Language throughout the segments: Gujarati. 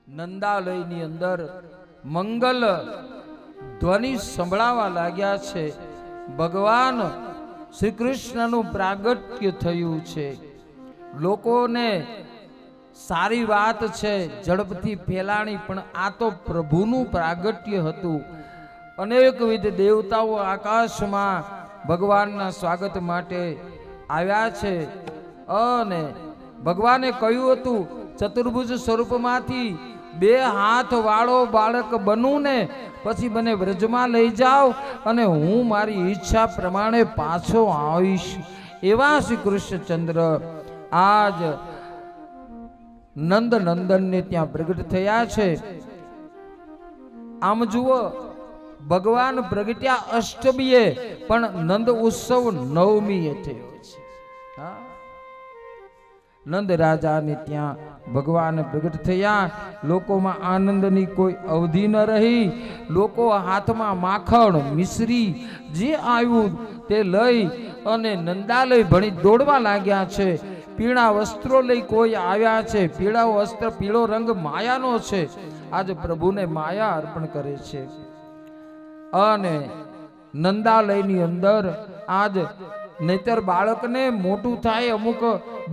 નંદાલયની અંદર મંગલ ધ્વનિ સંભળાવા લાગ્યા છે. ભગવાન શ્રી કૃષ્ણનું પ્રાગટ્ય થયું છે. લોકોને સારી વાત છે ઝડપથી ફેલાણી, પણ આ તો પ્રભુનું પ્રાગટ્ય હતું. અનેકવિધ દેવતાઓ આકાશમાં ભગવાનના સ્વાગત માટે આવ્યા છે. અને ભગવાને કહ્યું હતું, ચતુર્ભુજ સ્વરૂપમાંથી 2 હાથ વાળો બાળક બનું ને પછી મને વ્રજમાં લઈ જાઓ અને હું મારી ઈચ્છા પ્રમાણે પાછો આવીશ. એવા શ્રી કૃષ્ણચંદ્ર આજ નંદ નંદનને ત્યાં પ્રગટ થયા છે. આમ જુઓ, ભગવાન પ્રગટ્યા અષ્ટમીએ, પણ નંદ ઉત્સવ નવમીએ થયો છે. હા, નંદ રાજાને ત્યાં ભગવાન પ્રગટ થયા. લોકોમાં આનંદની કોઈ અવધિ ન રહી. લોકો હાથમાં માખણ મિશ્રી જે આવ્યું તે લઈ અને નંદાલય ભણી દોડવા લાગ્યા છે. પીળા વસ્ત્રો લઈ કોઈ આવ્યા છે. પીળા વસ્ત્ર, પીળો રંગ માયાનો છે. આજે પ્રભુને માયા અર્પણ કરે છે. અને નંદાલયની અંદર આજ નહીતર બાળકને મોટું થાય અમુક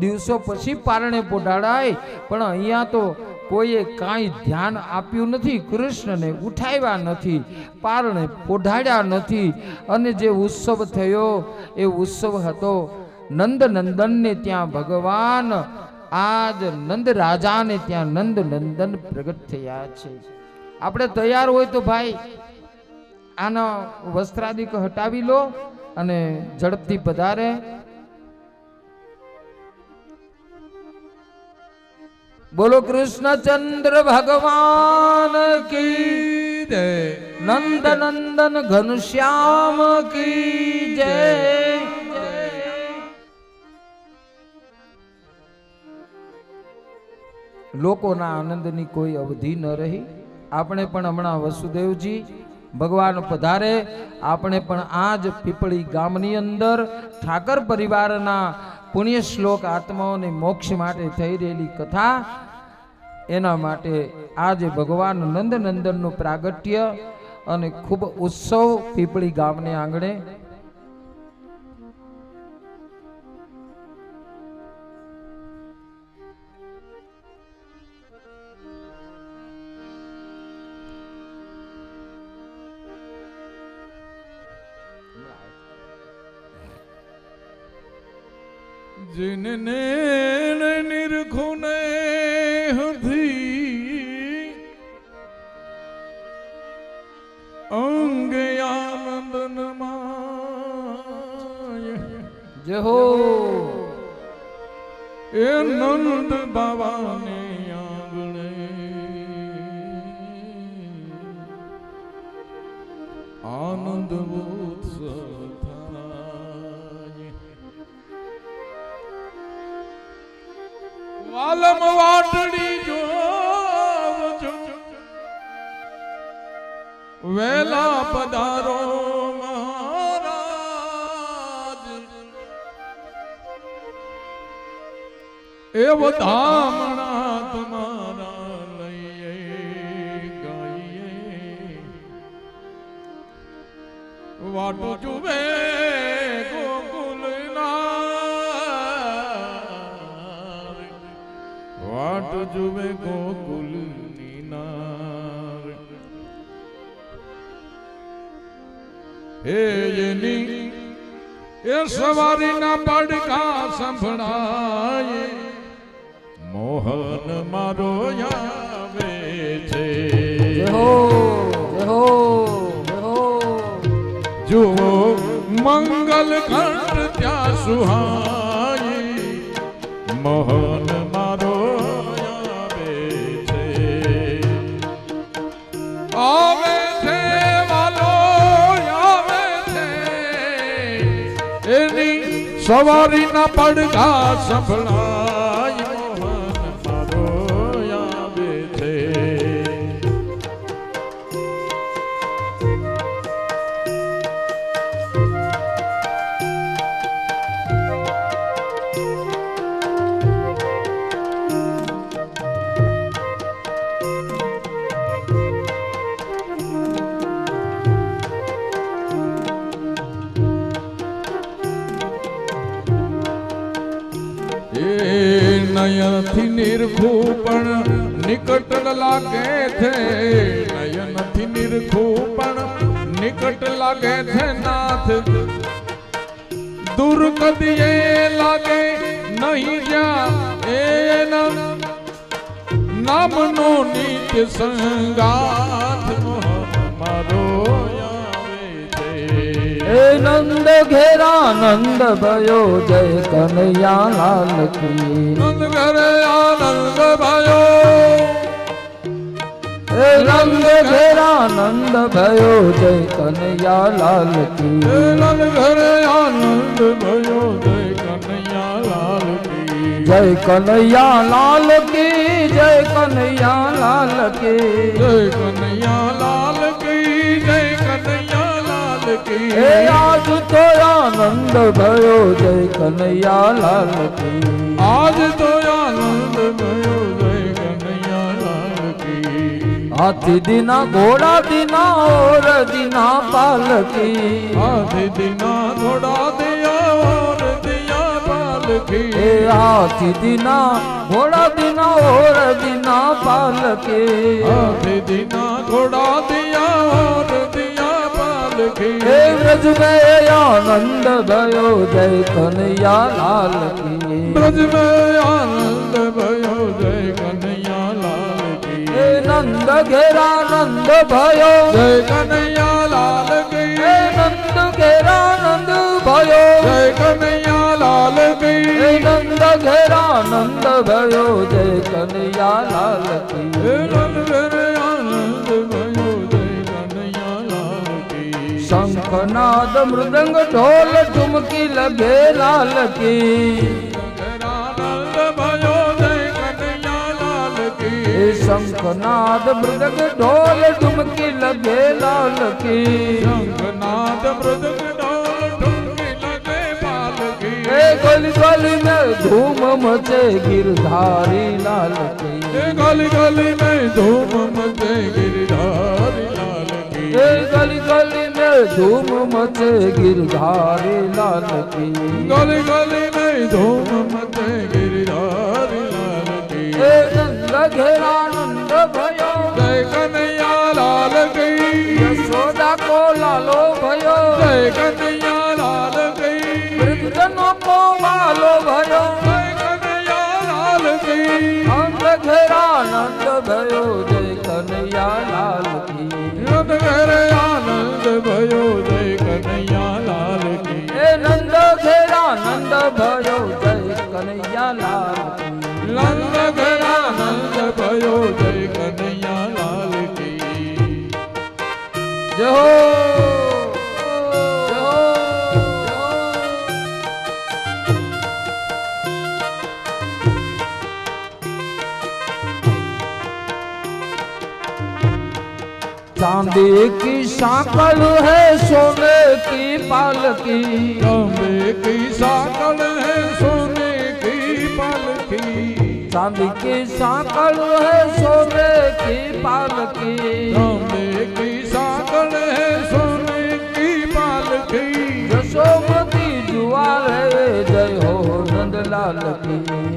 દિવસો પછી પારણે પોઢાડાય, પણ અહીંયા તો કોઈએ કાંઈ ધ્યાન આપ્યું નથી. કૃષ્ણને ઉઠાવ્યા નથી, પારણે પોઢાડ્યા નથી. અને જે ઉત્સવ થયો એ ઉત્સવ હતો નંદ નંદનને ત્યાં. ભગવાન આજ નંદ રાજાને ત્યાં નંદ નંદન પ્રગટ થયા છે. આપણે તૈયાર હોય તો ભાઈ આનો વસ્ત્રાદિક હટાવી લો અને ઝડપથી પધારે. બોલો કૃષ્ણચંદ્ર ભગવાન કી જય, નંદ નંદન ઘનશ્યામ કી જય. લોકોના આનંદની કોઈ અવધિ ન રહી. આપણે પણ હમણાં વસુદેવજી ભગવાન પધારે, આપણે પણ આજ પીપળી ગામની અંદર ઠાકર પરિવારના પુણ્ય શ્લોક આત્માઓને મોક્ષ માટે થઈ રહેલી કથા, એના માટે આજે ભગવાન નંદ નંદનનું પ્રાગટ્ય અને ખૂબ ઉત્સવ પીપળી ગામને આંગણે. जिन निरखुने हधी अंग आनंदन माय. जय हो. ए नंद बाबाने आंगणे आनंद उत्सव. વાલમ વાટડી જોવજો વેલા પધારો મહારાજ. એવો ધામણા તમારા લઈએ ગઈએ. વાટો જુએ વાટ જુએ ગોકુલની નાર. હે એની એ સવારીના પડકા સંભળાય. મોહન મારો આવે છે. જુઓ મંગલ ઘંટ ત્યાં સુહાય. મોહન મારો આવે છે. આવે છે વાલો આવે છે. એની સવારીના પડઘા સંભળાય. મોહન મારો આવે છે. નયનથી નિરખું પણ નિકટ લાગે છે, નયનથી નિરખું પણ નિકટ લાગે છે નાથ, દૂર કદીએ લાગે નહીં જ્યાં એના નામનો નિત્ય સંગાથ, મોહન મારો આવે છે. એ નંદ ઘેરા નંદ ભયો જય કનૈયા લાલ કી. નંદ ઘરે આનંદ ભયો, એ નંદ ઘેરા નંદ ભયો જય કનૈયા લાલ કી. નંદ ઘરે આનંદ ભયો જય કનૈયા લાલ કી. જય કનૈયા લાલ કી, જય કનૈયા લાલ કી. જય કનૈયા લાલ કી, જય કનૈયા લાલ કી. એ આજ તો આનંદ ભયો જય કનૈયા લાલ કી. આજ તો આનંદ ભયો જય કનૈયા લાલ કી. હાથી દીના ઘોડા દીના ઓર દીના પાલકી. હાથી દીના ઘોડા દિયા ઓર દિયા પાલકી. એ હાથી દીના ઘોડા દીના ઓર દીના પાલકી. હાથી દીના ઘોડા દિયા ઓર દિયા પાલકી. એ વ્રજ में आनंद भयो जय कन्हैया लाल की. ब्रज में आनंद भयो जय कन्हैया लाल की. ए नंद घेरा नंद भयो जय कन्हैया लाल की. ए नंद घेरा नंद भयो जय कन्हैया लाल की. ए नंद घेरा नंद भयो जय कन्हैया लाल की. हे नंद घेरे आनंद भयो जय कन्हैया लाल की. शंखनाद मृदंग ढोल ठुमकी लगे लाल की. आनंद भयो जय कन्हैया लाल की. ए शंखनाद मृदंग ढोल ठुमकी लगे लाल की. शंखनाद मृदंग ढोल ठुमकी लगे पाल की. ए गली गली में धूम मचे गिरधारी लाल की. ए गली गली में धूम मचे गिरधारी लाल की. ए गली गली में धूम मचे गिरधारी लाल की. गली गली में धूम मचे गिरधारी लाल की. ए नंद घेरा नंद भयो जय कन्हैया लाल की. यशोदा को लालो भयो जय कन्हैया लाल की. वृद्धजनों को वालो भयो जय कन्हैया लाल की. नंद घेरा नंद भयो जय कन्हैया लाल की. नंद घेरे आनंद भयो जय कन्हैया लाल की. ए नंद घेरा नंद भयो जय कन्हैया लाल की. नंद घेरा आनंद भयो जय कन्हैया लाल की. जय हो जय हो चांदी की सांकल है सोने की पालकी. तांबे की साकल है सोने की पालकी. चांदी की सांकल है सोने की पालकी. तांबे की साकल है सोने की पालकी. यशोमती जुआर है जय हो नंदलाल की.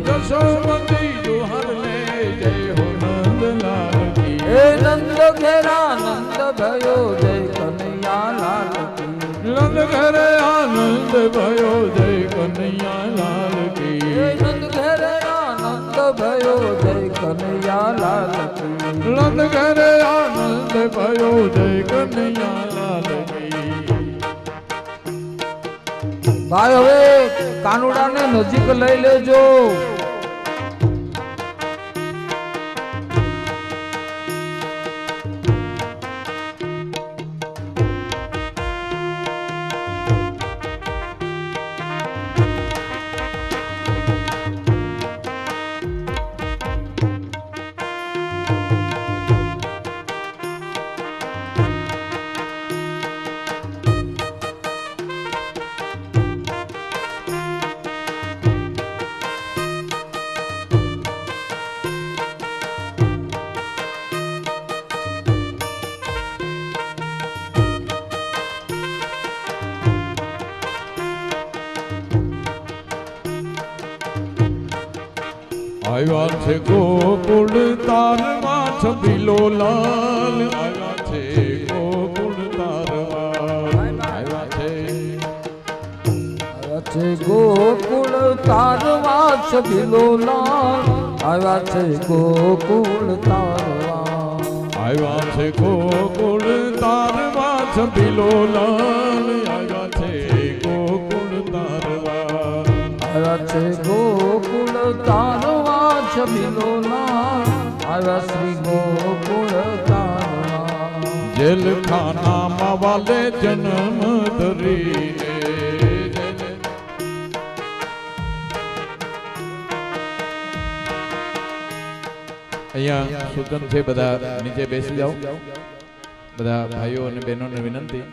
यशोमती जोहर ले जय हो नंदलाल की. ए नंद घेरा नंद भयो जय कन्हैया लाल की. नंद घरे आनंद भयो जय कन्हैया लाल की. ए नंद घेरे आनंद भयो जय कन्हैया लाल की. नंद घरे आनंद भयो जय कन्हैया लाल की. ભાઈ હવે કાનુડાને નજીક લઈ લેજો. આવ્યા છે ગોકુળ તારમાં છબીલો લાલ આવ્યા છે ગોકુળ તારમાં આવ્યા છે ગોકુળ તારવા છબીલો લાલ આવ્યા છે ગોકુળ તારવા આવ્યા છે ગોકુળ તારમાં છબીલો લાલ આવ્યા છે ગોકુળ તારવા આવ્યા છે ગોકુળ તારવા છબીલો લાલ આવ્યા શ્રી ગોકુળ તારવા જેલખાનામાં વાલે જન્મ ધરીને અહીંયા સૂચન છે બધા નીચે બેસી જાઓ બધા ભાઈઓ અને બહેનોને વિનંતી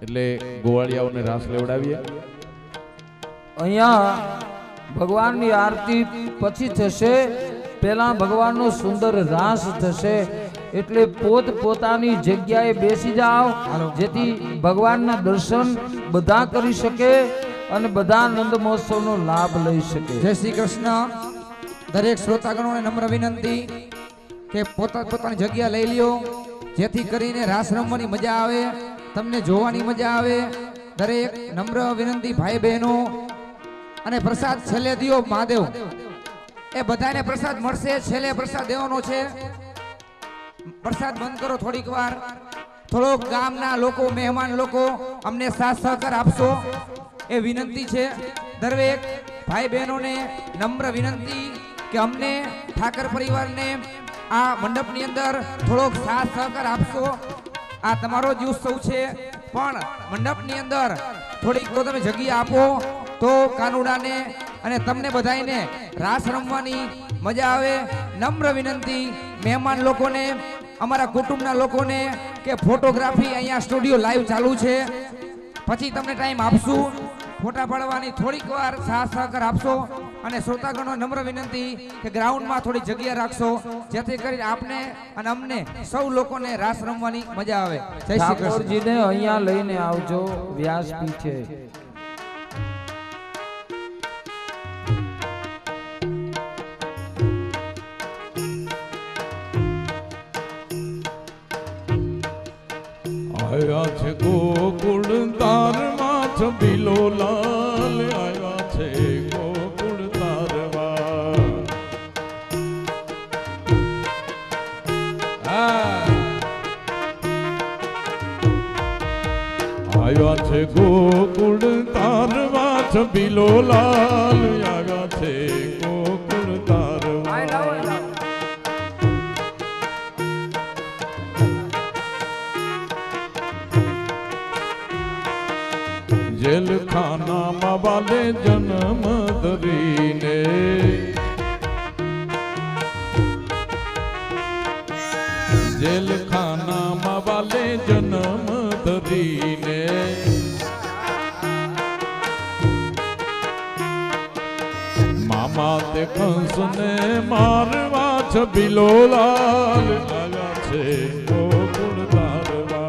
એટલે ગોવાળિયાઓને રાસ લેવડાવીએ અહીંયા ભગવાનની આરતી પછી થશે પહેલા ભગવાનનો સુંદર રાસ થશે એટલે પોત પોતાની જગ્યાએ બેસી જાઓ જેથી ભગવાનના દર્શન બધા કરી શકે અને બધા આનંદ મહોત્સવનો લાભ લઈ શકે. જય શ્રી કૃષ્ણ. દરેક શ્રોતાગણોને નમ્ર વિનંતી કે પોતાની જગ્યા લઈ લ્યો જેથી કરીને રાસ રમવાની મજા આવે, તમને જોવાની મજા આવે. દરેક નમ્ર વિનંતી ભાઈ બહેનો. અને પ્રસાદ છેલ્લે દિયો મહાદેવ એ બધાને પ્રસાદ મળશે. છેલ્લે પ્રસાદ દેવાનો છે. પ્રસાદ બંધ કરો થોડીક વાર. થોડોક ગામના લોકો મહેમાન લોકો અમને સાથ સહકાર આપશો એ વિનંતી છે. દરેક ભાઈ બહેનોને નમ્ર વિનંતી કે અમને ઠાકર પરિવારને આ મંડપની અંદર થોડોક સાથ સહકાર આપશો. આ તમારો જ ઉત્સવ છે પણ મંડપની અંદર થોડીક તો તમે જગ્યા આપો તો કાનુડાને અને તમને બધાને રાસ રમવાની મજા આવે. નમ્ર વિનંતી મહેમાન લોકોને, અમારા કુટુંબના લોકોને કે ફોટોગ્રાફી અહીંયા સ્ટુડિયો લાઈવ ચાલુ છે, પછી તમને ટાઈમ આપશું ફોટા પાડવાની. થોડીક વાર સાથ સહકાર આપશો. અને શ્રોતાગણો નમ્ર વિનંતી કે ગ્રાઉન્ડમાં થોડી જગ્યા રાખશો જેથી કરીને આપને અને અમને સૌ લોકોને રાસ રમવાની મજા આવે. જય શ્રી કૃષ્ણ. ઠાકોરજીને અહીંયા લઈને આવજો વ્યાસપીઠે. આવ્યા છે ગોકુળ તારમાં છબીલો લાલ આવ્યા છે ગોકુળ તારવા આવ્યા છે ગોકુળ તારવા છબીલો લાલ આવ્યા છે ગોકુળ તારવા જેલખાનામાં વાલે જન્મ ધરીને જેલખાનામાં વાલે જન્મ ધરીને મામા તે કંસને મારવા છબીલો લાલ આવ્યા છે ગોકુળ તારવા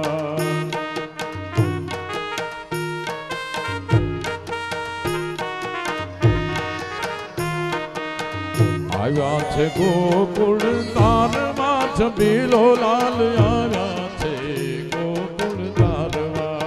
આવ્યા છે ગોકુળ તારમાં છબીલો લાલ આવ્યા છે ગોકુળ તારવા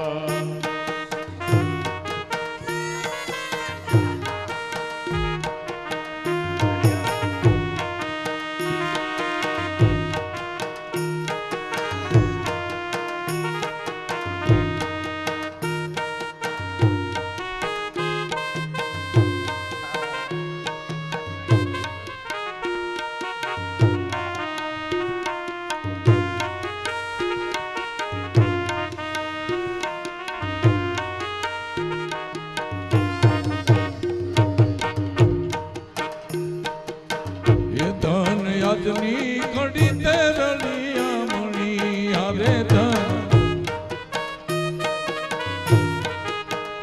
આજની ઘડી તે રળિયા મણી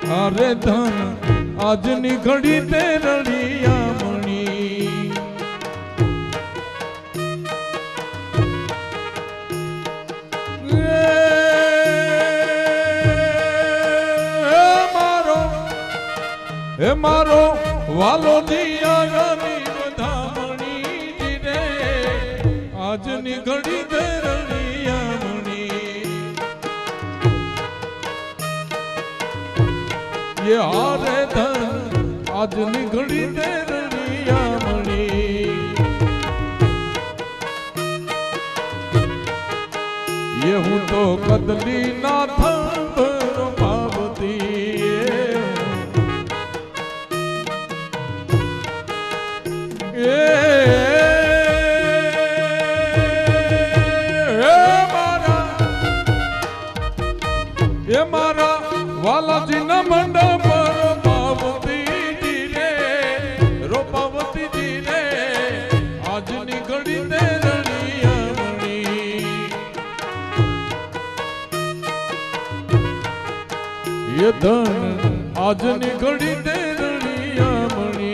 હારે ધન આજની ઘડી તે રળિયા મણી મારો વાલો દિયા આજની ઘડી તે રણિયામણી એ હું તો કદલી ના થંભ ભાવતી એ મારા વાલાજી ના મંડપ રોપાવતીજી રે રોપાવતીજી રે આજની ઘડી તે રણિયામણી એ ધન આજની ઘડી તે રણિયામણી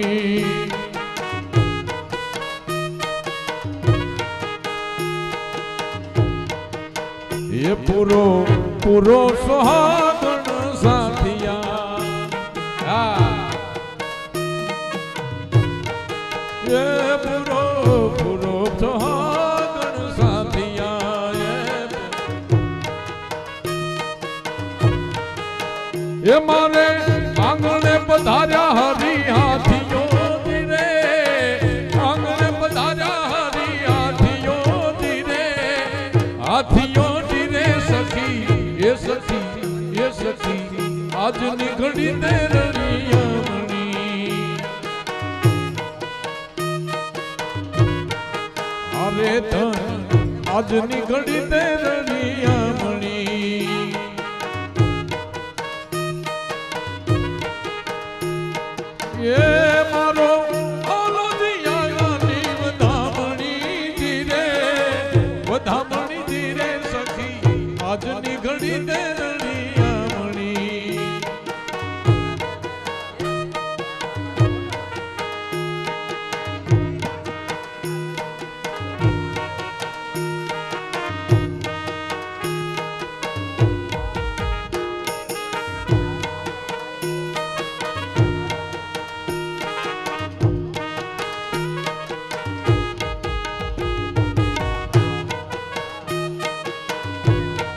એ પૂરો પૂરો સુહાગણ સાથિયા એ પૂરો પૂરો સુહાગણ સાથિયા એ મારે આંગણે પધાર્યા હરી હાથીઓ રે આંગણે પધાર્યા હરી હાથીઓ રે હાથીઓ એ સખી આજની ઘડી તે રણિયામણી અરે ધન આજની ઘડી તે રણિયામણી એ મારો ઓલો દિયાની વધામણી જી રે વધામણી જી રે સખી આજની ઘડી તે રણિયામણી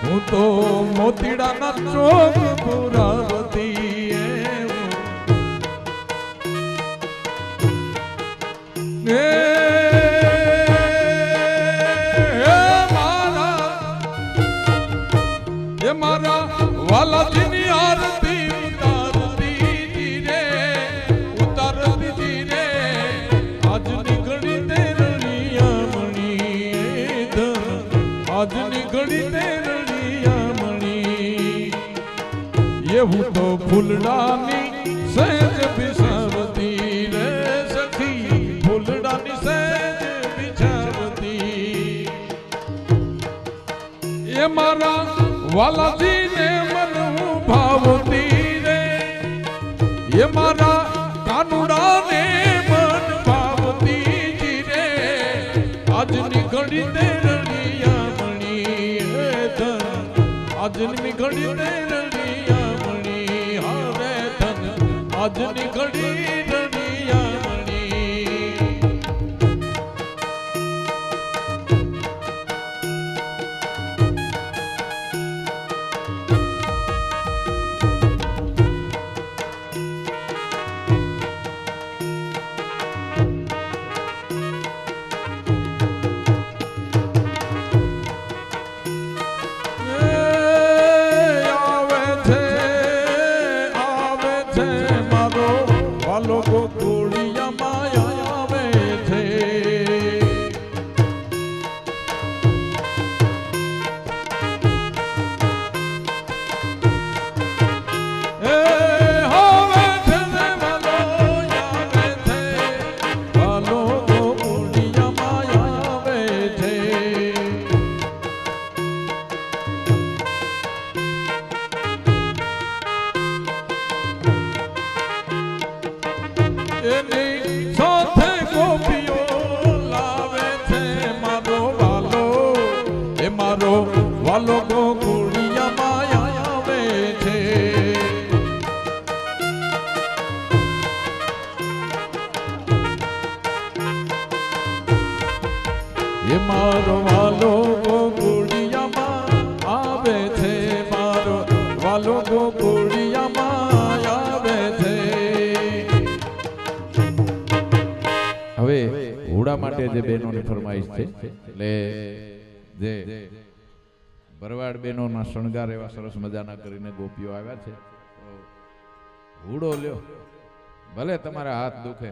હું તો મોતીડાના ચોક પુરાવતી એ મારા વાલાજીની આરતી ઉતારતી રે ઉતારતી રે આજની ઘડી તે રણિયામણી આજની ઘડી તે હું તો ફૂલડાની સહેજ બિછાવતી રે સખી ફૂલડાની સહેજ બિછાવતી એ મારા વાલાજીને મન હું ભાવતી રે એ મારા કાનુડાને મન ભાવતી રે આજની ઘડી તે રણિયામણી આજની ઘડી તે આજની ઘડી રણિયામણી લોકો ગોળિયામાં આવે છે એ હવે છે ને વાલો આવે છે વાલો ગોળિયામાં આવે છે એની સાથે ગોપીઓ લાવે છે મારો વાલો એ મારો વાલો ગોકુળિયામાં આવે છે એ મારો વાલો ગોકુળિયામાં આવે છે મારો વાલો ગોકુળિયામાં આવે છે ઘોડા માટે જે બહેનોની ફરમાઈશ છે એટલે જે ભરવાડ બહેનોના શણગાર એવા સરસ મજાના કરીને ગોપીઓ આવ્યા છે. તો ઘોડો લ્યો, ભલે તમારા હાથ દુખે.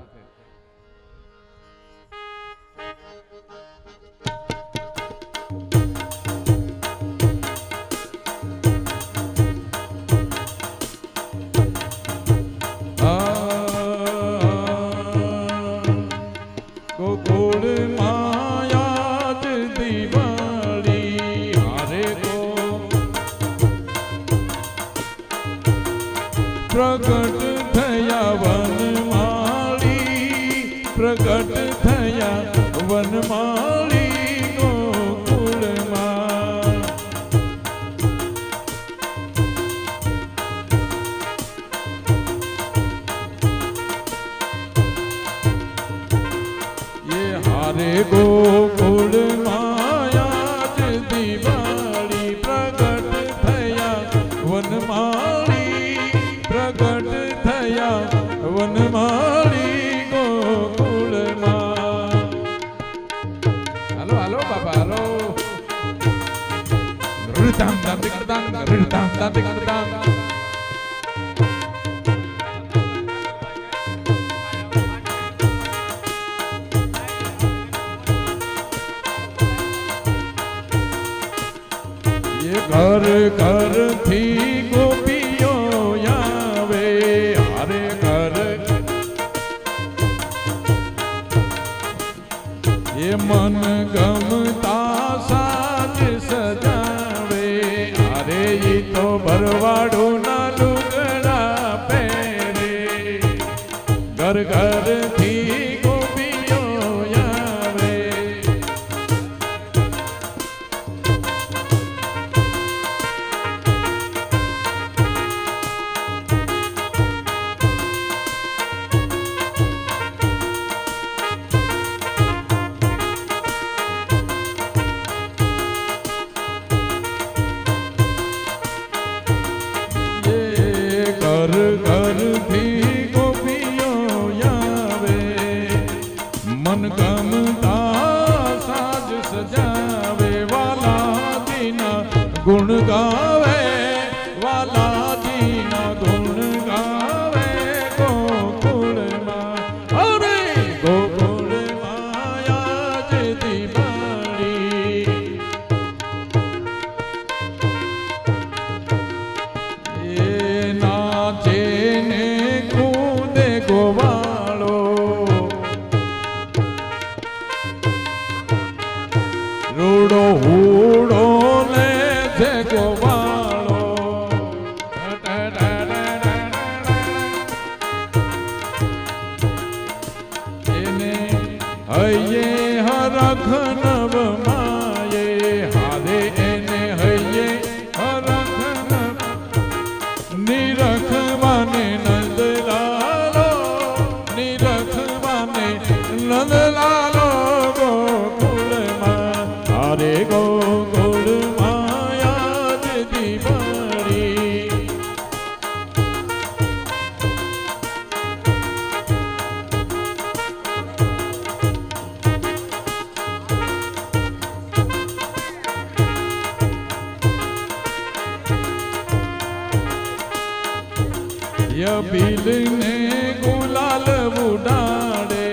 પ્રગટ થયા વનમાળી, પ્રગટ થયા વનમાળી ગોકુળમાં. એ હારે ગોકુળમાં આજ દિવાળી, પ્રગટ થયા વનમાળી, પ્રગટ થયા વનમાળી ગોકુળમાં. હાલો હાલો બાપા હાલો. ઋતામ દાંતિક દાંગ, ઋતામ દાંતિક દાંગ. ઘર ઘરથી ગોપીઓ આવે, હારે ઘર એ મન ગમતા સાજ સજાવે, હારે ઈ તો ભરવાડોના લુગડા પહેરે. ઘર ઘરથી ગોપીઓ આવે. ઘર ઘરથી ગોપીઓ આવે, મન ગમતા સાજ સજાવે. વાલાજીના ગુણ ગાવે, વાલાજીના ગુણ ગાવે ગોકુળમાં. અરે ગોકુળમાં આજ દિવાળી. નાચે ને કૂદે ગોવાળો, રૂડો હુડો લે છે ગોવાળો. એને હૈયે હરખ નવ માયે, હારે એને હૈયે હરખ નવ નિરખવાને નંદલાલો, નિરખવાને નંદલાલો ગોકુળમાં. હારે ગોકુળમાં આજ દિવાળી. યબીલને ગુલાલ ઉડાડે,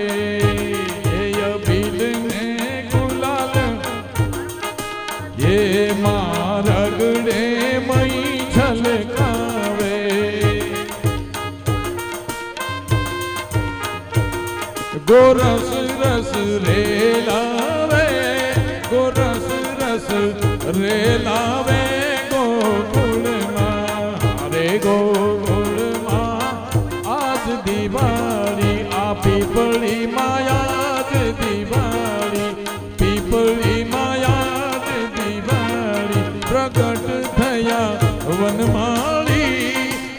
યબીલને ગુલાલ એ મારગડે મઈ છલકાવે. ગોરસ રસ રેલાવે, ગોરસ રસ રેલાવે ગોકુળમાં. હારે ગોકુળમાં આજ દિવાળી. આ પીપળી માયા જ દિવાળી, પીપળી માયા જ દિવાળી. પ્રગટ થયા વનમાળી,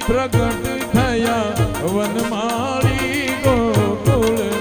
પ્રગટ થયા વનમાળી ગોકુળમાં.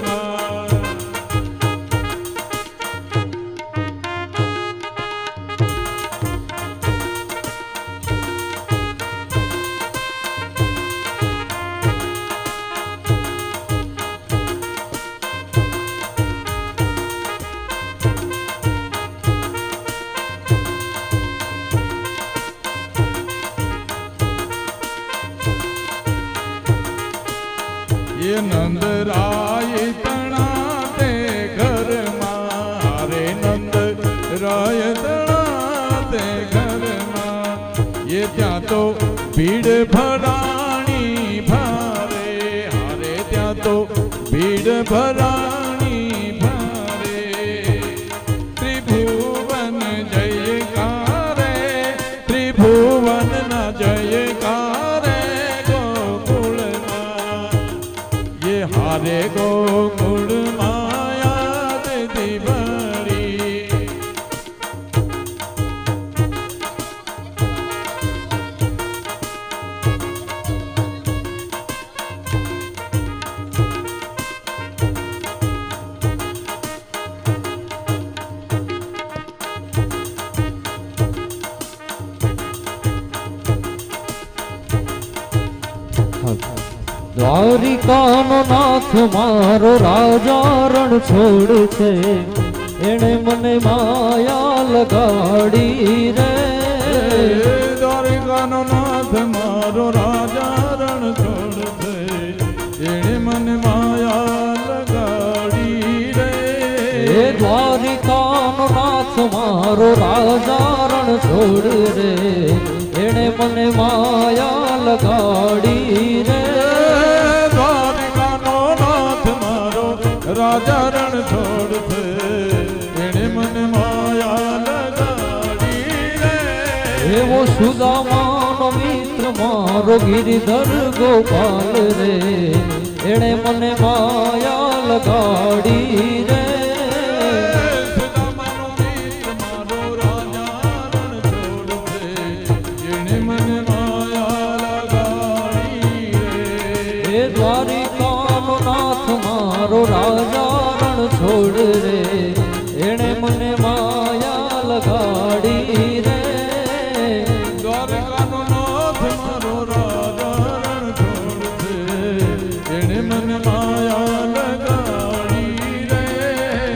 તો ભીડ ભરાણી ભારે, હારે ત્યાં તો ભીડ ભરાણી ભારે. ત્રિભુવન જયકારે, ત્રિભુવન ના જયકારે ગોકુળમાં, ये हारे गोकुल माया दिवारी. દ્વારિકાનો નાથ મારો રાજા રણ છોડ છે, એણે મને માયા લગાડી રે. દ્વારિકાનો નાથ મારો રાજા રણ છોડ છે, એણે મને માયા લગાડી રે. એ દ્વારિકાનો નાથ મારો રાજા રણ છોડ રે, એણે મને માયા લગાડી રે. રાજા રણ છોડ છે, એણે મને માયા લગાડી રે. એવો સુદામાનો મિત્ર મારો ગિરિધર ગોપાલ રે, એણે મને માયા લગાડી રે. સુદામાનો મિત્ર મારો રાજા રણ છોડ છે, એણે મને માયા લગાડી રે. એ દ્વારિકાનો નાથ મારો રાજા રણ છોડ રે, એણે મને માયા લગાડી રે. દ્વારકાનો નાથ મારો રાજા રણ છોડ છે, એણે મને માયા લગાડી રે.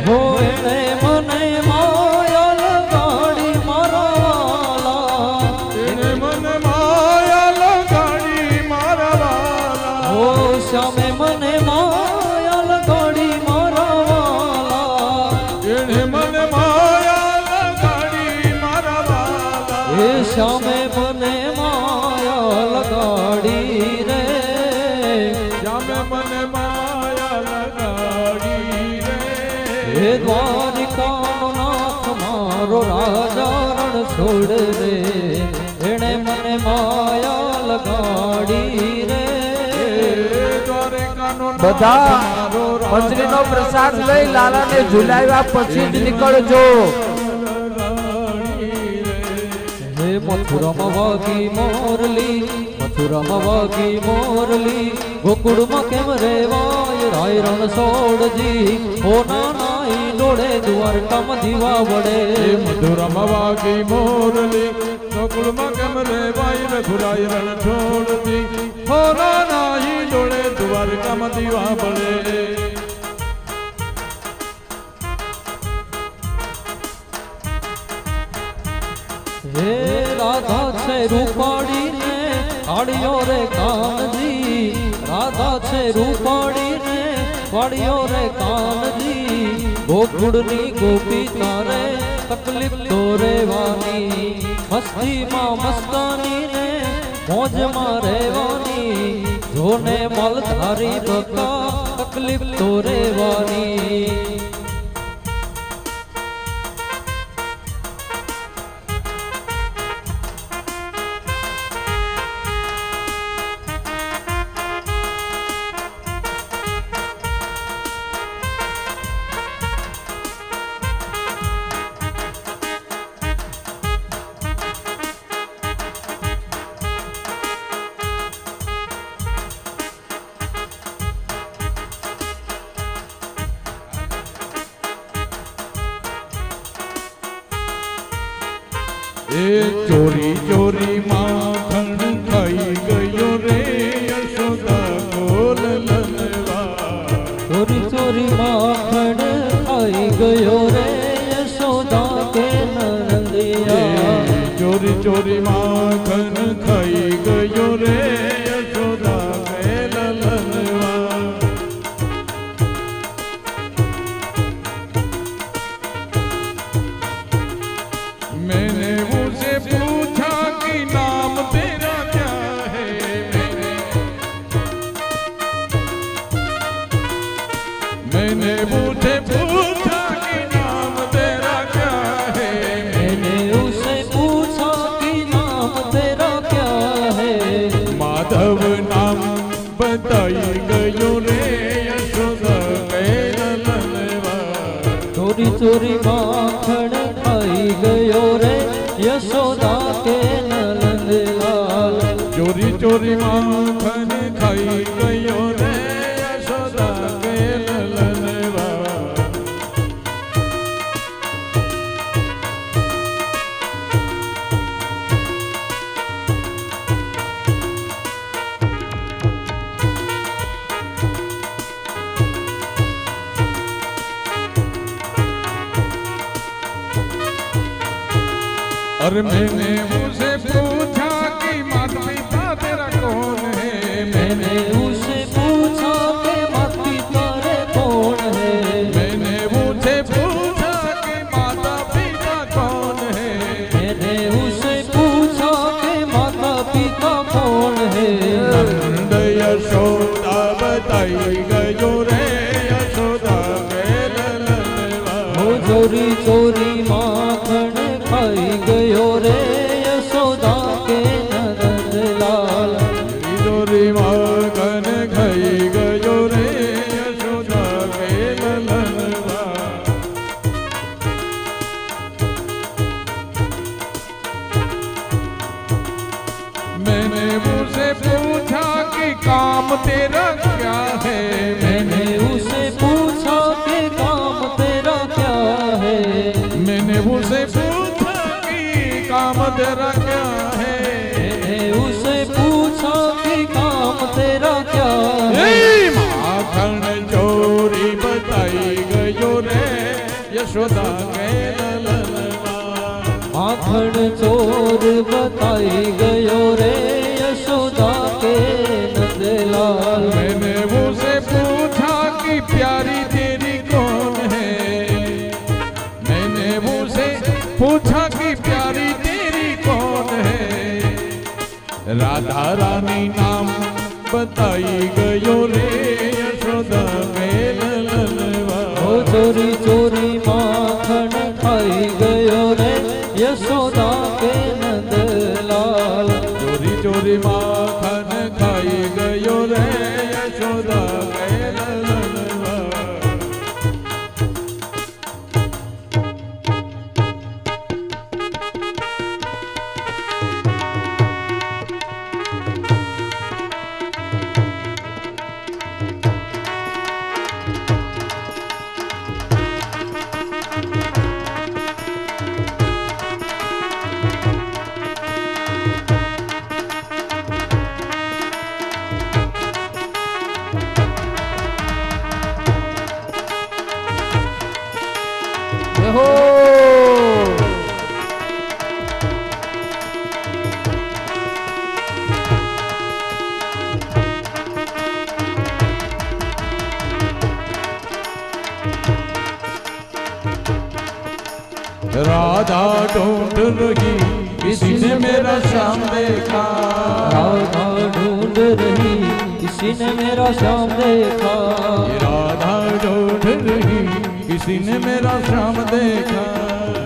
હો એણે મને માયા લગાડી મારા વાલા, એણે મને માયા લગાડી મારા વાલા. હો શ્યામે મને માયા લગાડી મારા વાલા, એણે મને માયા લગાડી મારા વાલા. એ શ્યામે મને માયા લગાડી રે. શ્યામે મને માયા લગાડી રે. હે દ્વારિકાનો નાથ મારો રાજા રણ છોડ રે, એણે મને માયા લગાડી રે. બધા મંત્રીનો પ્રસાદ લઈ લાલાને ઝુલાવ્યા પછી જ નીકળજો. હે મથુરામાં વાગી મોરલી, મથુરામાં વાગી મોરલી, ગોકુળમાં કેમ રેવાય રાય રણ છોડજી. ઓ નાનાઈ ડોળે દ્વારકામાં દીવા વડે. મધુરામાં વાગી મોરલી, ગોકુળમાં કેમ રેવાય રઘુરાય રણ છોડતી. હો નાનાઈ ડોળે દ્વારકામાં દીવા બળે. હે રાધા છે રૂપાળી ને કાળિયો રે કાનજી, રાધા છે રૂપાળી ને કાળિયો રે કાનજી. ગોકુળની ગોપી તારે તકલીફ તો રેવાની, મસ્તીમાં મસ્તાની ને મોજમાં રહેવાની. જોને મલધારી બકા તકલીફ તો રેવાની. એ ચોરી ચોરી માખણ ખાઈ ગયો રે યશોદા ગોલ લલવા. ચોરી ચોરી માખણ ખાઈ ગયો રે યશોદા કે નંદિયા. ચોરી ચોરી માખણ ખાઈ ગયો રે યશોદા કે લલવા. मैंने उसे पूछा कि नाम तेरा ચોરી ચોરી માખણ ખાઈ ગયો રે યશોદા કે નંદલાલ ચોરી ચોરી માખણ ખાઈ ગયો રે યશોદા કે લલનવા और मैंने उसे पूछा कि माता पिता तेरा कौन है मैंने उसे पूछा कि माता पिता रे कौन है मैंने उसे पूछा कि माता पिता कौन है मैंने उसे पूछा कि माता पिता कौन है नंद यशोदा बताई गयो रे यशोदा के ललनवा वो चोरी चोरी माखण खाई गयो रे यशोदा के नंदलाल चोरी माखन खाई गयो रे यशोदा के ललनवा मैंने मुझसे पूछा कि काम तेरा क्या है मैंने उसे पूछा कि काम तेरा क्या है मैंने उसे पूछा कि काम तेरा क्या है मैंने उसे पूछा कि काम तेरा क्या है ए माखन चोरी बताई गयो रे यशोदा के ललनवा माखण चोर बताई गयो रे यशोदा के नंदलाल मैंने उसे पूछा कि प्यारी तेरी कौन है मैंने उसे पूछा कि प्यारी तेरी कौन है राधा रानी नाम बताई गयो रे यशोदा के ललनवा ओ चोरी चोरी माखण खाई गयो रे यशोदा के नंदलाल चोरी चोरी माखन खाई गयो रे यशोदा के ललनवा જય હો राधा ढूंढ रही किसी ने मेरा श्याम देखा राधा ढूंढ रही किसी ने मेरा श्याम देखा राधा ढूंढ रही किसी ने मेरा श्याम देखा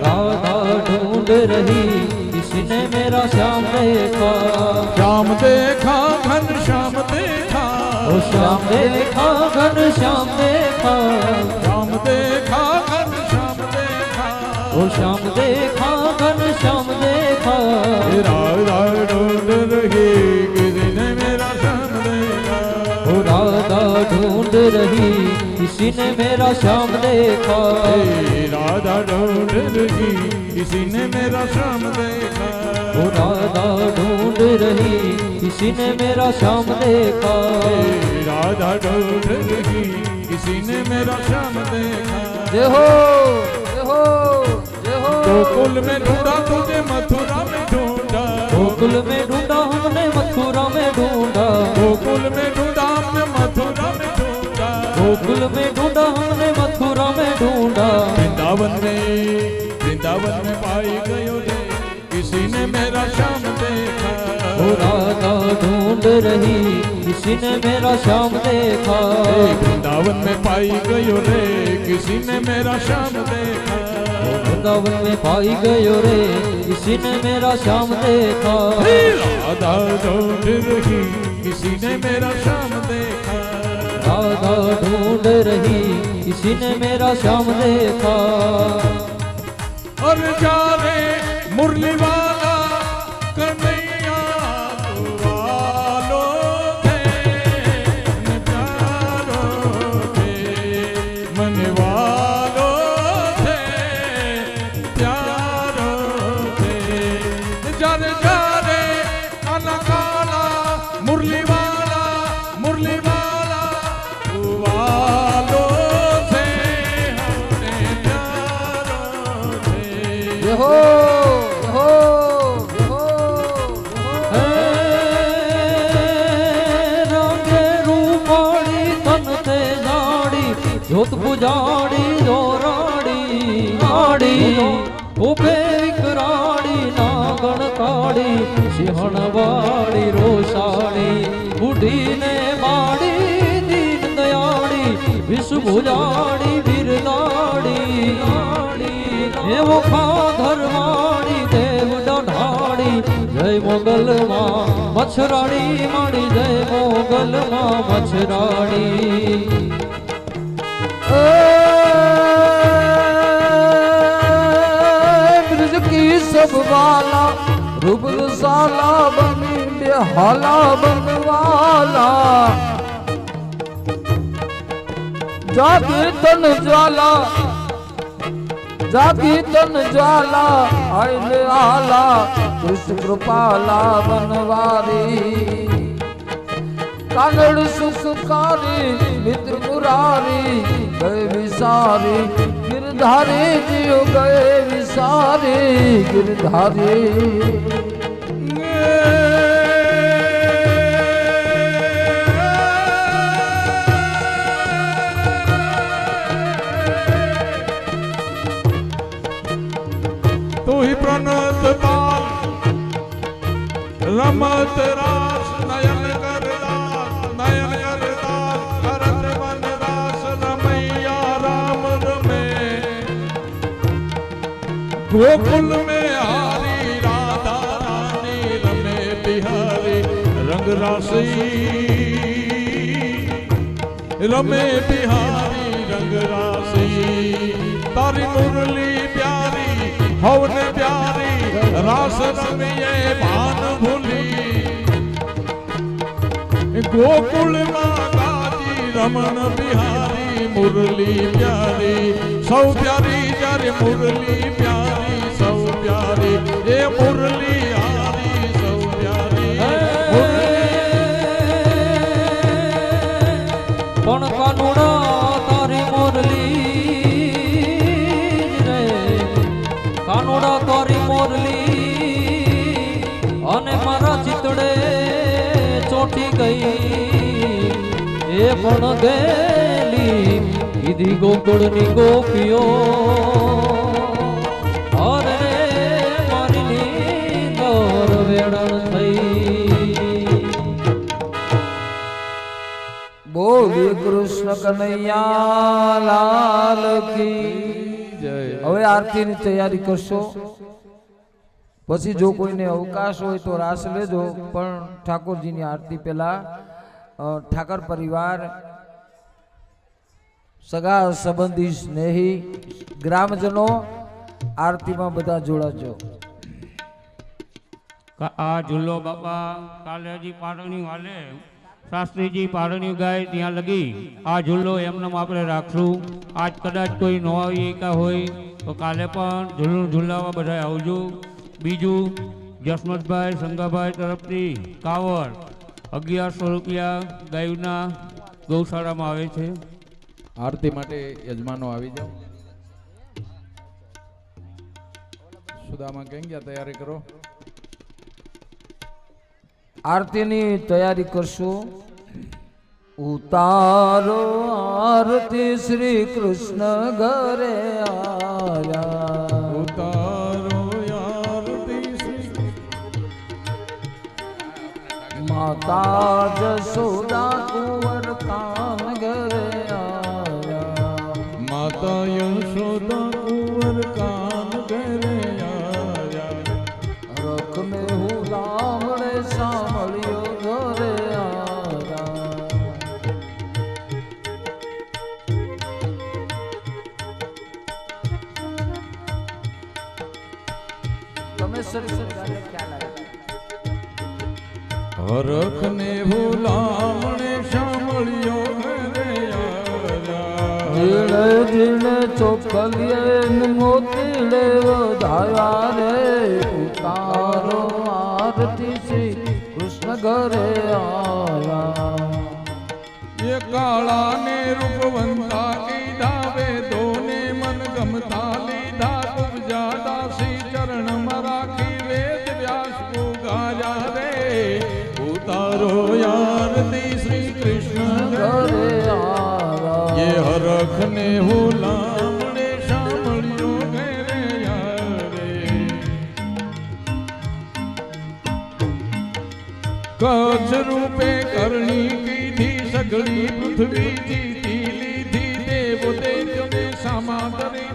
राधा ढूंढ रही किसी ने मेरा श्याम देखा श्याम देखा घन श्याम देखा ओ श्याम देखा घन श्याम देखा श्याम देखा घन श्याम देखा ओ श्याम देखा घन श्याम देखा राधा ढूंढ रही किसी ने मेरा श्याम देखा ओ राधा ढूंढ रही किसी ने मेरा श्याम देखा राधा ढूंढ रही किसी ने मेरा श्याम देखा ओ राधा ढूंढ रही किसी ने मेरा श्याम देखा राधा ढूंढ रही किसी ने मेरा श्याम देखा જય હો જય હો જય હો गोकुल में ढूंढा तुझे मथुरा में ढूंढा गोकुल में ढूंढा हमने मथुरा में ढूंढा गोकुल में ढूंढा हमने मथुरा में ढूंढा गोकुल में ढूंढा हमने मथुरा में ढूंढा वृंदावन में पाई गयो रे किसी ने मेरा श्याम देखा ओ राधा ढूंढ रही किसी ने मेरा श्याम देखा वृंदावन में पाई गयो रे किसी ने मेरा श्याम देखा वृंदावन में पाई गयो रे किसी ने मेरा श्याम देखा राधा ढूंढ रही किसी ने मेरा श्याम देखा राधा ढूंढ रही किसी ने मेरा श्याम देखा। और जा रे मुरली वाला कन्हैया वालो थे प्यारो थे मन वालो थे प्यारो थे। जा रे काला काला मुरली वाला वालो थे हमने प्यारो थे। हो हो हो હે રંગે રૂપાળી તન તે જાડી જોત પુજાડી દોરાડી આડી ઉભે વિકરાડી નાગણ કાળી સિંહણ વાળી રોસાડી બુઢીને માડી દીન દયાળી વિષ ભુજાડી બિરલાડી એવો ખાધરવાળી દેવ દઢાળી જય મોગલ માં મચ્છરાણી માડી જય મોગલ માં મચ્છરાણી। ब्रज की सब वाला रूप साला बनी बेहाला बनवाला जागे तन ज्वाला जागी तन ज्वाला आइले आला कृष्ण कृपाला बनवारी कानड़ सुखकारी मित्र मुरारी गए विसारी गिरधारी जियो गए विसारी गिरधारी। तू ही प्रणत पाल रमत रास नयन करदास करत मन दास रमैया राम रमे। गोकुल में हारी राधा रानी रमे बिहारी रंग रासी रमे बिहारी रंग रासी। तारी मुरली प्यारी हवन प्यारी रास रमिए भान भूली। गोकुल माताजी रमन बिहारी मुरली प्यारी सौ प्यारी जरे मुरली प्यारी सौ प्यारी ये मुरली हारी सौ प्यारी। पण कानूड़ा तारी मुरली रे कानूड़ा तारी मुरली અને મારા ચિતડે ચોટી ગઈ એ પણ ગેલી કીધી ગોકુળની ગોપીઓ અરે મારી નીંદર વેડણ થઈ। બોલી કૃષ્ણ કનૈયા લાલ की જય। હવે આરતીની તૈયારી કરશો પછી જો કોઈને અવકાશ હોય તો રાસ લેજો પણ ઠાકોરજીની આરતી પહેલા ઠાકર પરિવાર સગા સંબંધી સ્નેહી ગ્રામજનો આરતીમાં બધા જોડાજો। આ ઝૂલો બાપા કાલે હજી પારણ્યું હાલે શાસ્ત્રીજી પારણ્યું ગાય ત્યાં લગી આ ઝૂલો એમનેમ આપણે રાખશું। આજ કદાચ કોઈ ન આવી એકા હોય તો કાલે પણ ઝૂલો ઝૂલાવા બધા આવજો। બીજું જસમતભાઈ સંગાભાઈ તરફથી કાવડ 1100 રૂપિયા ગાયના ગૌશાળામાં આવે છે। આરતી માટે યજમાનો આવી જાઓ। સુદામા કેમ ગયા તૈયારી કરો। આરતીની તૈયારી કરશો। ઉતારો આરતી શ્રી કૃષ્ણ ઘરે આવ્યા उतारो आरती श्री माता जसोदा कुंवर कान घरे आया माता यशोदा कुंवर कान घरे आया। रख में हूँ लामड़े सांभळियो घरे आया પરમેશ્વરી શબ્દને ખ્યાલ આવે. હરખ ને ભૂલામણે સાંભળ્યો ઘરે આવ્યા. જીણે જીણે ચોખલીએ મોતીડે વધાયા રે ઉતારો આરતી શ્રી કૃષ્ણ ઘરે આવ્યા. એ કાળા ને રૂપવંતા કીધા વેદોને મન ગમતા લીધા ઉપજા દાસી ચરણમાં રાખી વેદ વ્યાસ કો ગાયા રે ઉતારો આરતી શ્રી કૃષ્ણ ઘરે આવ્યા. ये हरख ने हुलामणे सांभळ्यो घरे यारे. कच्छ रूपे करणी कीधी सगळी पृथ्वी जीती लीधी देव दैत्योने सामा करे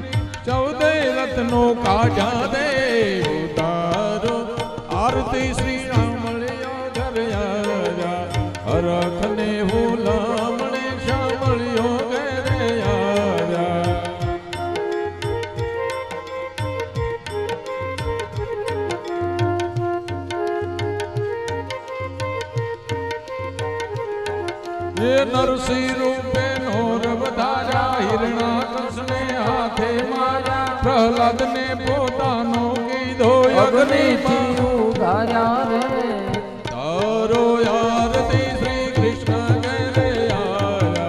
14 रत्नो काढ्या दे उतारो आरती श्री सांभळ्यो घरे यारा. हरख ने हुलामणे सांभळ्यो घरे यारा. ये नरसिंह रूपे नोर बधारा हिरणा कृष्णे हाथे मारा प्रहलाद ने पोतानो कीधो अग्नि અગ્નિથી ઉગાર્યા રે तारो आरती श्री कृष्ण घरे आया.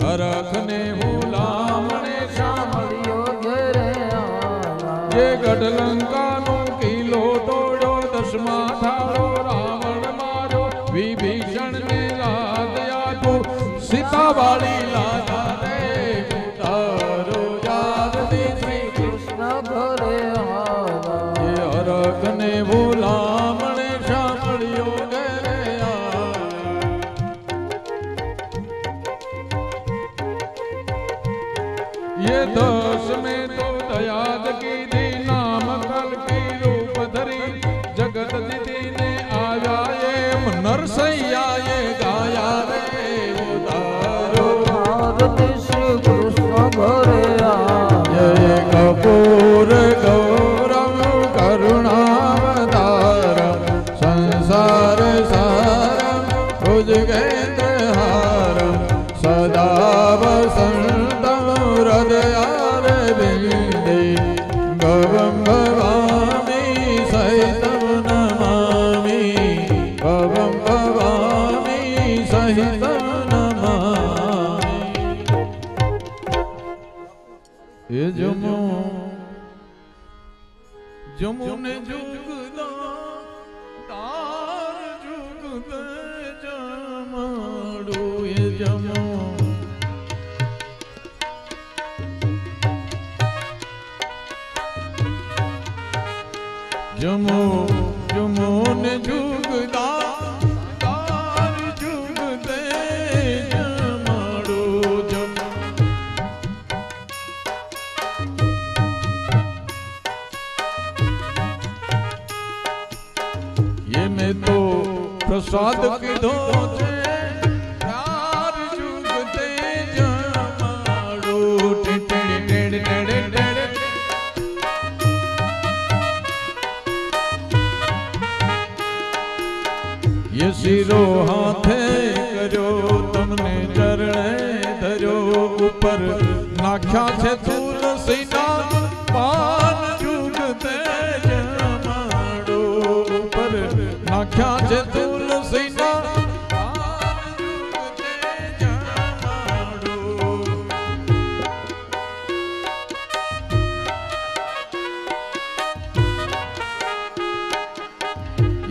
हरख ने हुलामणे સાંભળ્યો ઘરે આવ્યા. ये गढ़लंका नो किलो तोड़ो दशमा थाळो रावण मारो विभीषण ने लाद आगो सीता वाली लादा रे तारो आरती श्री કૃષ્ણ ઘરે આવ્યા. ये हरख ने भूलामणे सांभळ्यो घरे आया. ये दस में तो दयाद की दी नाम कल की रूप धरी जगत दीदी ने आया ये नरसैया ये गाया रे उतारो આરતી શ્રી કૃષ્ણ ઘરે આવ્યા. जय कपूर गौरव करुणावतार संसार सारम भुजगेन्द्र हारम सदा वसंतम हृदयार बिंदे गवम भवामी सहितम नमामि गवम भवामी सहितम नमामि. ये जमो जमो ने जुगदा तार जुगदे जमाडो. ये जमो जमो जमो ने जुगदा तार जुगदे जमाडो. जमो ये मैं तो प्रसाद कीधो छे तार जुगदे जमाडो. टेड़े टेड़े टेड़े टेड़े ये सिरो हाथे कर्यो तमने चरणे धर्यो ऊपर नाख्या छे तुलसीना पान जुगते जमाडो. ऊपर नाख्या छे तुलसीना पान जुगते जमाडो.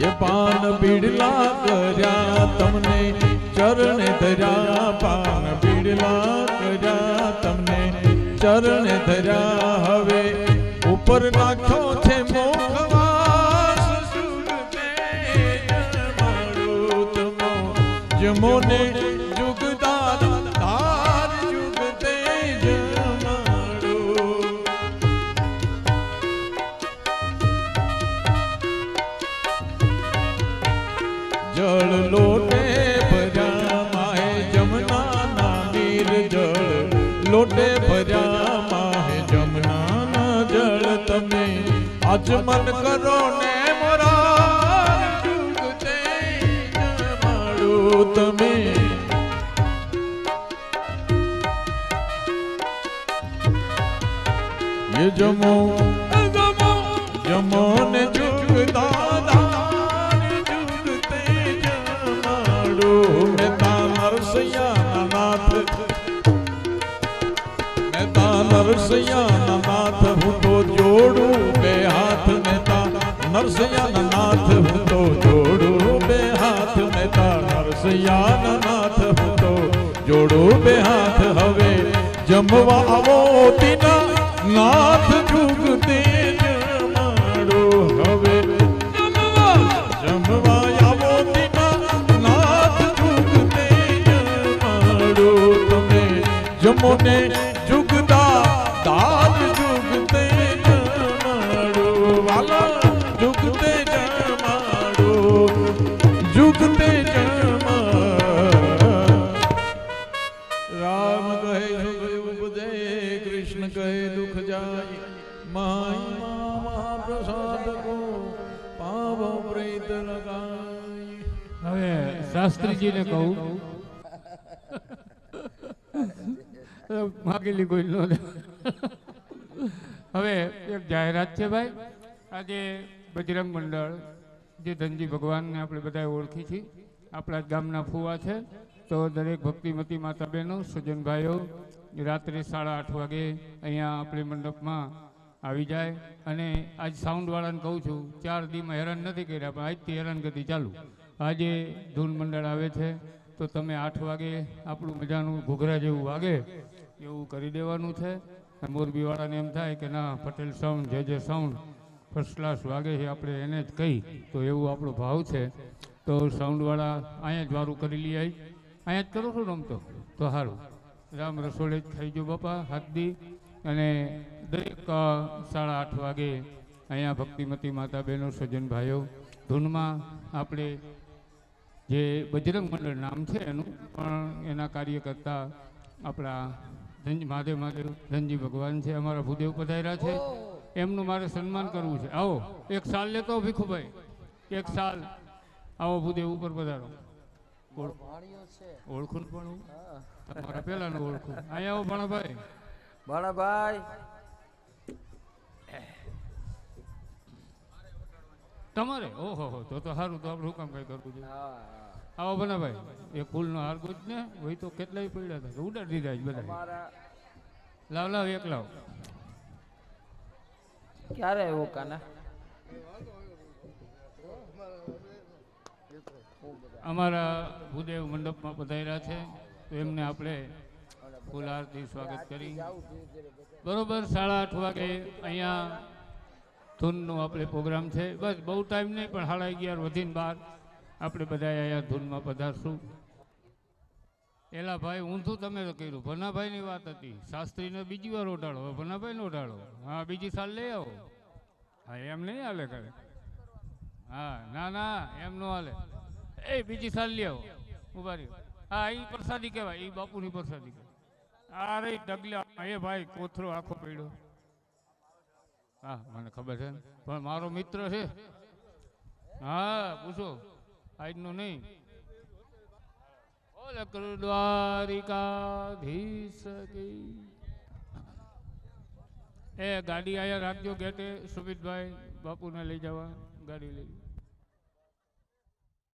ये पान बीड़ला कर्या तमने चरणे धर्या. पान बीड़ला कर्या तमने चरणे धर्या. हवे ऊपर नाख्यो छे मोखवास जुगते जमाडो. जमो जमो ने जुगदा तार जुगते जमाडो. जल लोटे भर्या माहे जमुना ना नीर जल लोटे भर्या माहे जमुना ना जल तमने આજ મન કરો ને મોરા જુગતે જમાડો તમે ये जमो जमो ने जुगदा जुगते जमाड़ो मेता नरसैया नाथ मेता नरसैया नाथ हूँ तो जोड़ू बे हाथ मेता नरसैया नाथ हूँ तो जोड़ू बे हाथ मेता नरसैया नाथ हूँ तो जोड़ू बे हाथ हवे जमवा आवो तीना नाथ जुगते जमाड़ो हवे जमवा आवो तीना नाथ जुगते जमाड़ो तमे जमो ने जुगदा दाद जुगते जमाड़ो वाला जुगते जमाड़ो जुगते जमा राम कहे सुख उपदे कृष्ण कहे दुख जाय माई महाप्रसाद को पाव प्रेत लगाय હવે શાસ્ત્રીજીને કહું માગેલી કોઈ નો હવે એક જાહેરાત છે ભાઈ આજે બજરંગ મંડળ જે ધનજી ભગવાનને આપણે બધા ઓળખી છીએ આપણા જ ગામના ફુવા છે તો દરેક ભક્તિમતી માતા બહેનો સજ્જનભાઈઓ રાત્રે 8:30 વાગે અહીંયા આપણે મંડપમાં આવી જાય અને આજ સાઉન્ડવાળાને કહું છું 4 દીમાં હેરાન નથી કર્યા પણ આજથી હેરાનગતિ ચાલુ આજે ધૂન મંડળ આવે છે તો તમે 8 વાગે આપણું મજાનું ઘૂઘરા જેવું વાગે એવું કરી દેવાનું છે મોરબીવાળાને એમ થાય કે ના પટેલ સાઉન્ડ જે સાઉન્ડ ફર્સ્ટ ક્લાસ વાગે છે આપણે એને જ કહી તો એવું આપણો ભાવ છે તો સાઉન્ડવાળા અહીંયા જ વારું કરી લઈએ અહીંયા જ કરો છો ને આમ તો સારું રામ રસોડે જ ખાઈ જો બાપા હાથ દી અને દરેક 8:30 વાગે અહીંયા ભક્તિમતી માતા બહેનો સજ્જન ભાઈઓ ધૂનમાં આપણે જે બજરંગ મંડળ નામ છે એનું પણ એના કાર્યકર્તા આપણા મહાદેવ ધનજી ભગવાન છે અમારા ભૂદેવ પધાર્યા છે એમનું મારે સન્માન કરવું છે આવો એક સાલ લેતો ભીખુભાઈ એક સાલ આવો ભૂદેવ ઉપર પધારો ઓળખું પણ તમારા પેલાનું ઓળખું અહીંયા આવો ભણાભાઈ ભાણાભાઈ તમારે ઓહો તો સારું તો આપણે હુકામ કઈ કરવું છે આવો ભણાભાઈ એ ફૂલનો હાર ગોત ને હોય તો કેટલાય પડ્યા હતા ઉડાડી દીધા બધા લાવ એક લાવ ક્યારે આવ્યો કાના અમારા ભૂદેવ મંડપમાં પધાર્યા છે તો એમને આપણે ફૂલહારથી સ્વાગત કરી બરોબર 8:30 વાગે અહીંયા ધૂનનો આપણે પ્રોગ્રામ છે બસ બહુ ટાઈમ નહીં પણ 11:30 વધીને 12 આપણે બધા અહીંયા ધૂનમાં પધારશું એલા ભાઈ ઊંધું તમે તો કર્યું ભનાભાઈની વાત હતી શાસ્ત્રીને બીજી વાર ઓઢાડો હવે ભનાભાઈને ઓઢાડો હા બીજી સાલ લઈ આવો હા એમ નહીં હાલે કરે હા ના એમ ન હાલે એ બીજી સાલ લઈ આવો ઉભા રહ્યો હા એ પ્રસાદી કહેવાય એ બાપુની પ્રસાદી કહેવાય અરે ડગલા એ ભાઈ કોથરો આખો પડ્યો હા મને ખબર છે પણ મારો મિત્ર છે હા પૂછો આજનો નહીં બોલ દ્વારિકાધીશ કી એ ગાડી આયા રાખજો ગેટે સુમિતભાઈ બાપુને લઈ જવા ગાડી લઈ